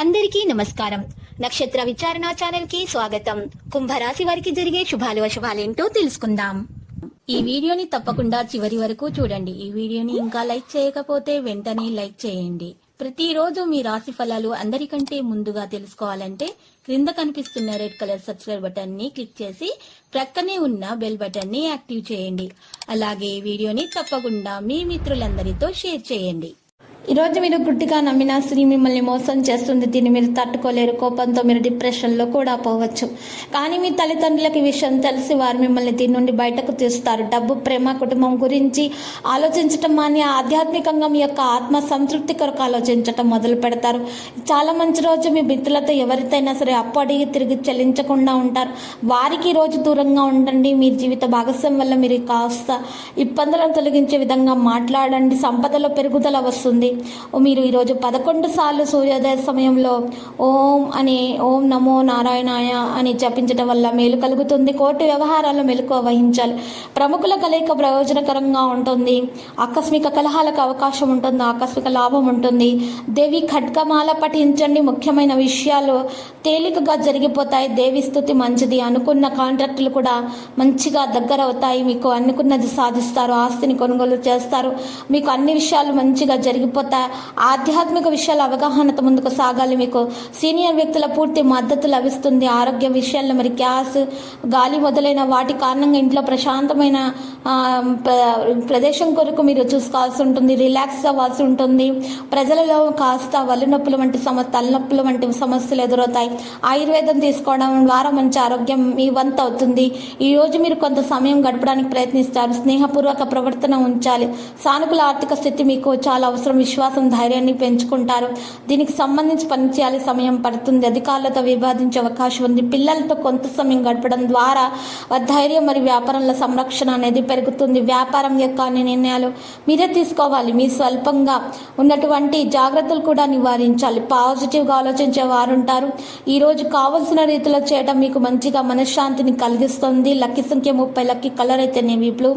అందరికీ నమస్కారం. నక్షత్ర విచారణ ఛానల్ కి స్వాగతం. కుంభరాశి వారికి జరిగే శుభాలు అశుభాలేంటో తెలుసుకుందాం. ఈ వీడియోని తప్పకుండా చివరి వరకు చూడండి. ఈ వీడియోని ఇంకా లైక్ చేయకపోతే వెంటనే లైక్ చేయండి. ప్రతిరోజు మీ రాశి ఫలాలు అందరికంటే ముందుగా తెలుసుకోవాలంటే క్రింద కనిపిస్తున్న రెడ్ కలర్ సబ్స్క్రైబ్ బటన్ ని క్లిక్ చేసి ప్రక్కనే ఉన్న బెల్ బటన్ ని యాక్టివ్ చేయండి. అలాగే ఈ వీడియోని తప్పకుండా మీ మిత్రులందరితో షేర్ చేయండి. ఈరోజు మీరు గుడ్డిగా నమ్మిన స్త్రీ మిమ్మల్ని మోసం చేస్తుంది. దీన్ని మీరు తట్టుకోలేరు. కోపంతో మీరు డిప్రెషన్లో కూడా పోవచ్చు. కానీ మీ తల్లిదండ్రులకి విషయం తెలిసి వారు మిమ్మల్ని దీని నుండి బయటకు తీస్తారు. డబ్బు, ప్రేమ, కుటుంబం గురించి ఆలోచించటం అని ఆధ్యాత్మికంగా మీ యొక్క ఆత్మ సంతృప్తి కొరకు ఆలోచించటం మొదలు పెడతారు. చాలా మంచి రోజు. మీ మిత్రులతో ఎవరితైనా సరే అప్పు అడిగి తిరిగి చెల్లించకుండా ఉంటారు. వారికి రోజు దూరంగా ఉండండి. మీ జీవిత భాగస్వామ్యం వల్ల మీరు కాస్త ఇబ్బందులను తొలగించే విధంగా మాట్లాడండి. సంపదలో పెరుగుదల వస్తుంది. మీరు ఈరోజు 11 సార్లు సూర్యోదయ సమయంలో ఓం నమో నారాయణాయ అని జపించడం వల్ల మేలు కలుగుతుంది. కోర్టు వ్యవహారాల్లో మెలకువ వహించాలి. ప్రముఖుల కలయిక ప్రయోజనకరంగా ఉంటుంది. ఆకస్మిక కలహాలకు అవకాశం ఉంటుంది. ఆకస్మిక లాభం ఉంటుంది. దేవి ఖడ్గమాల పఠించండి. ముఖ్యమైన విషయాలు తేలికగా జరిగిపోతాయి. దేవి స్తుతి మంచిది. అనుకున్న కాంట్రాక్టులు కూడా మంచిగా దగ్గర అవుతాయి. మీకు అనుకున్నది సాధిస్తారు. ఆస్తిని కొనుగోలు చేస్తారు. మీకు అన్ని విషయాలు మంచిగా జరిగిపోతాయి. ఆధ్యాత్మిక విషయాల అవగాహనతో ముందుకు సాగాలి. మీకు సీనియర్ వ్యక్తుల పూర్తి మద్దతు లభిస్తుంది. ఆరోగ్య విషయాల్లో మరి గ్యాస్, గాలి మొదలైన వాటి కారణంగా ఇంట్లో ప్రశాంతమైన ప్రదేశం కొరకు మీరు చూసుకోవాల్సి ఉంటుంది. రిలాక్స్ అవ్వాల్సి ఉంటుంది. ప్రజలలో కాస్త వల్లునొప్పులు వంటి తలనొప్పులు వంటి సమస్యలు ఎదురవుతాయి. ఆయుర్వేదం తీసుకోవడం ద్వారా మంచి ఆరోగ్యం మీ వంతు అవుతుంది. ఈరోజు మీరు కొంత సమయం గడపడానికి ప్రయత్నిస్తారు. స్నేహపూర్వక ప్రవర్తన ఉంచాలి. సానుకూల ఆర్థిక స్థితి మీకు చాలా అవసరం. విశ్వాసం, ధైర్యాన్ని పెంచుకుంటారు. దీనికి సంబంధించి పనిచేయాలి. సమయం పడుతుంది. అధికారులతో వివాదించే అవకాశం ఉంది. పిల్లలతో కొంత సమయం గడపడం ద్వారా ధైర్యం మరియు వ్యాపారంలో సంరక్షణ అనేది పెరుగుతుంది. వ్యాపారం యొక్క అన్ని నిర్ణయాలు మీరే తీసుకోవాలి. మీ స్వల్పంగా ఉన్నటువంటి జాగ్రత్తలు కూడా నివారించాలి. పాజిటివ్గా ఆలోచించే వారు ఉంటారు. ఈరోజు కావలసిన రీతిలో చేయడం మీకు మంచిగా మనశ్శాంతిని కలిగిస్తుంది. లక్కీ సంఖ్య 30, లక్కీ కలర్ అయితే నేవీ బ్లూ.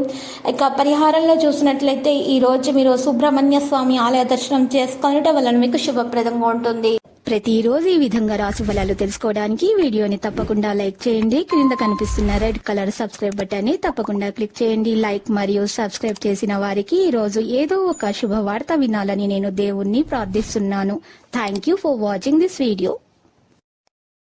ఇక పరిహారంలో చూసినట్లయితే ఈరోజు మీరు సుబ్రహ్మణ్య స్వామి ఆలయ దర్శనం చేసుకోవడం వలన మీకు శుభప్రదంగా ఉంటుంది. ప్రతిరోజు ఈ విధంగా రాశి ఫలాలు తెలుసుకోవడానికి వీడియోని తప్పకుండా లైక్ చేయండి. క్రింద కనిపిస్తున్న రెడ్ కలర్ సబ్స్క్రైబ్ బటన్ ని తప్పకుండా క్లిక్ చేయండి. లైక్ మరియు సబ్స్క్రైబ్ చేసిన వారికి ఈ రోజు ఏదో ఒక శుభవార్త వినాలని నేను దేవుణ్ణి ప్రార్థిస్తున్నాను. Thank you for watching this video.